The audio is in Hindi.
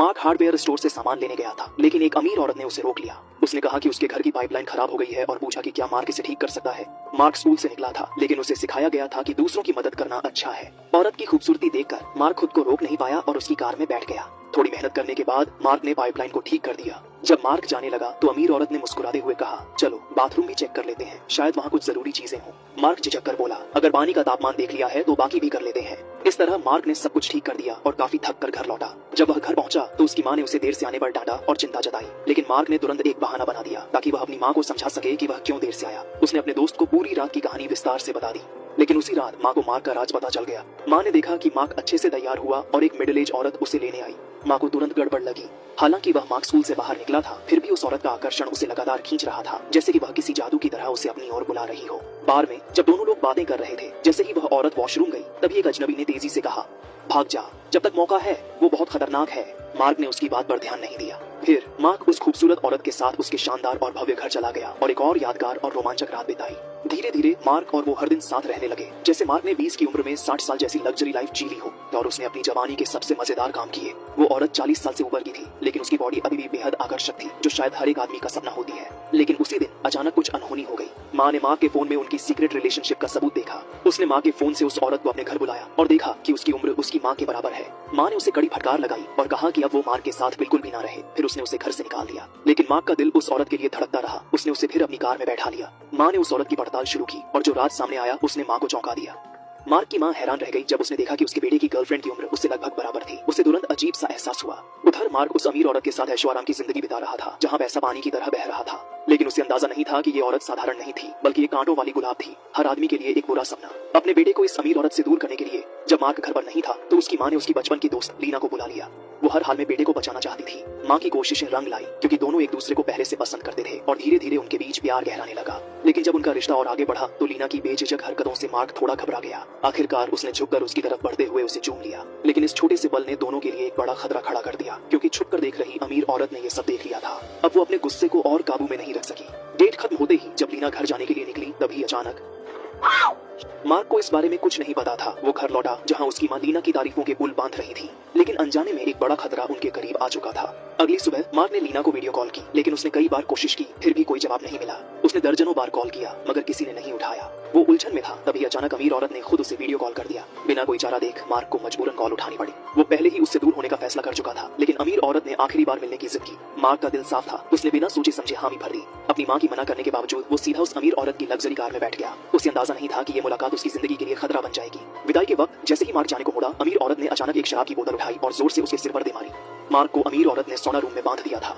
मार्क हार्डवेयर स्टोर से सामान लेने गया था, लेकिन एक अमीर औरत ने उसे रोक लिया। उसने कहा कि उसके घर की पाइपलाइन खराब हो गई है और पूछा कि क्या मार्क इसे ठीक कर सकता है। मार्क स्कूल से निकला था, लेकिन उसे सिखाया गया था कि दूसरों की मदद करना अच्छा है। औरत की खूबसूरती देखकर मार्क खुद को रोक नहीं पाया और उसकी कार में बैठ गया। थोड़ी मेहनत करने के बाद मार्क ने पाइपलाइन को ठीक कर दिया। जब मार्क जाने लगा तो अमीर औरत ने मुस्कुराते हुए कहा, चलो बाथरूम भी चेक कर लेते हैं, शायद वहाँ कुछ जरूरी चीजें हों। मार्क झिझक कर बोला, अगर पानी का तापमान देख लिया है तो बाकी भी कर लेते हैं। इस तरह मार्क ने सब कुछ ठीक कर दिया और काफी थक कर घर लौटा। जब वह घर पहुंचा तो उसकी माँ ने उसे देर से आने पर डांटा और चिंता जताई, लेकिन मार्क ने तुरंत एक बहाना बना दिया ताकि वह अपनी माँ को समझा सके कि वह क्यों देर से आया। उसने अपने दोस्त को पूरी रात की कहानी विस्तार से बता दी, लेकिन उसी रात माँ को मार्क का राज पता चल गया। माँ ने देखा कि मार्क अच्छे से तैयार हुआ और एक मिडिल एज औरत उसे लेने आई। माँ को तुरंत गड़बड़ लगी। हालांकि वह मार्क स्कूल से बाहर निकला था, फिर भी उस औरत का आकर्षण उसे लगातार खींच रहा था, जैसे कि वह किसी जादू की तरह उसे अपनी ओर बुला रही हो। बार में जब दोनों लोग बातें कर रहे थे, जैसे ही वह औरत वॉशरूम गई, तभी एक अजनबी ने तेजी से कहा, भाग जा, जब तक मौका है, वो बहुत खतरनाक है। मार्क ने उसकी बात पर ध्यान नहीं दिया। फिर मार्क उस खूबसूरत औरत के साथ उसके शानदार और भव्य घर चला गया और एक और यादगार और रोमांचक रात बिताई। धीरे धीरे मार्क और वो हर दिन साथ रहने लगे, जैसे मार्क ने 20 की उम्र में 60 साल जैसी लग्जरी लाइफ जी ली हो और उसने अपनी जवानी के सबसे मजेदार काम किए। वो औरत 40 साल से ऊपर की थी, लेकिन उसकी बॉडी अभी भी बेहद आकर्षक थी, जो शायद हर एक आदमी का सपना होती है। लेकिन उसी दिन अचानक कुछ अनहोनी हो गई। माँ ने मार्क के फोन में उनकी सीक्रेट रिलेशनशिप का सबूत देखा। उसने माँ के फोन से उस औरत को अपने घर बुलाया और देखा कि उसकी उम्र उसकी माँ के बराबर है। माँ ने उसे कड़ी फटकार लगाई और कहा कि अब वो मार्क के साथ बिल्कुल भी ना रहे। फिर उसने उसे घर से निकाल दिया, लेकिन मार्क का दिल उस औरत के लिए धड़कता रहा। उसने उसे फिर अपनी कार में बैठा लिया। माँ ने उस औरत की पड़ताल शुरू की और जो राज सामने आया उसने माँ को चौंका दिया। मार्क की माँ हैरान रह गई जब उसने देखा कि उसके बेटे की गर्लफ्रेंड की उम्र उससे लगभग बराबर थी। उसे तुरंत अजीब सा एहसास हुआ। उधर मार्क उस अमीर औरत के साथ ऐशो आराम की जिंदगी बिता रहा था, जहाँ पैसा पानी की तरह बह रहा था, लेकिन उसे अंदाजा नहीं था कि ये औरत साधारण नहीं थी, बल्कि एक कांटों वाली गुलाब थी, हर आदमी के लिए एक बुरा सपना। अपने बेटे को इस अमीर औरत से दूर करने के लिए जब मार्क घर पर नहीं था तो उसकी माँ ने उसकी बचपन की दोस्त लीना को बुला लिया। वो हर हाल में बेटे को बचाना चाहती थी। माँ की कोशिशें रंग लाई, क्योंकि दोनों एक दूसरे को पहले से पसंद करते थे और धीरे धीरे उनके बीच प्यार गहराने लगा। लेकिन जब उनका रिश्ता और आगे बढ़ा तो लीना की बेझिझक हरकतों से मार्क थोड़ा घबरा गया। आखिरकार उसने झुककर उसकी तरफ बढ़ते हुए उसे चूम लिया, लेकिन इस छोटे से पल ने दोनों के लिए एक बड़ा खतरा खड़ा कर दिया, क्योंकि छुपकर देख रही अमीर औरत ने ये सब देख लिया था। अब वो अपने गुस्से को और काबू में नहीं रख सकी। डेट खत्म होते ही जब लीना घर जाने के लिए निकली, तभी अचानक मार्क को इस बारे में कुछ नहीं पता था। वो घर लौटा जहां उसकी माँ लीना की तारीफों के पुल बांध रही थी, लेकिन अनजाने में एक बड़ा खतरा उनके करीब आ चुका था। अगली सुबह मार्क ने लीना को वीडियो कॉल की, लेकिन उसने कई बार कोशिश की, फिर भी कोई जवाब नहीं मिला। उसने दर्जनों बार कॉल किया, मगर किसी ने नहीं उठाया। वो उलझन में था, तभी अचानक अमीर औरत ने खुद उसे वीडियो कॉल कर दिया। बिना कोई चारा देख मार्क को मजबूरन कॉल उठानी पड़ी। वो पहले ही उससे दूर होने का फैसला कर चुका था, लेकिन अमीर औरत ने आखिरी बार मिलने की जिद की। मार्क का दिल साफ था, उसने बिना सोचे समझे हामी भर दी। अपनी माँ की मना करने के बावजूद वो सीधा उस अमीर औरत की लग्जरी कार में बैठ गया। उसे अंदाजा नहीं था कि ये मुलाकात उसकी जिंदगी के लिए खतरा बन जाएगी। विदाई के वक्त जैसे ही मार्क जाने को मुड़ा, अमीर औरत ने अचानक एक शराब की बोतल उठाई और जोर से उसके सिर पर दे मारी। मार्क को अमीर औरत ने सोना रूम में बांध दिया था।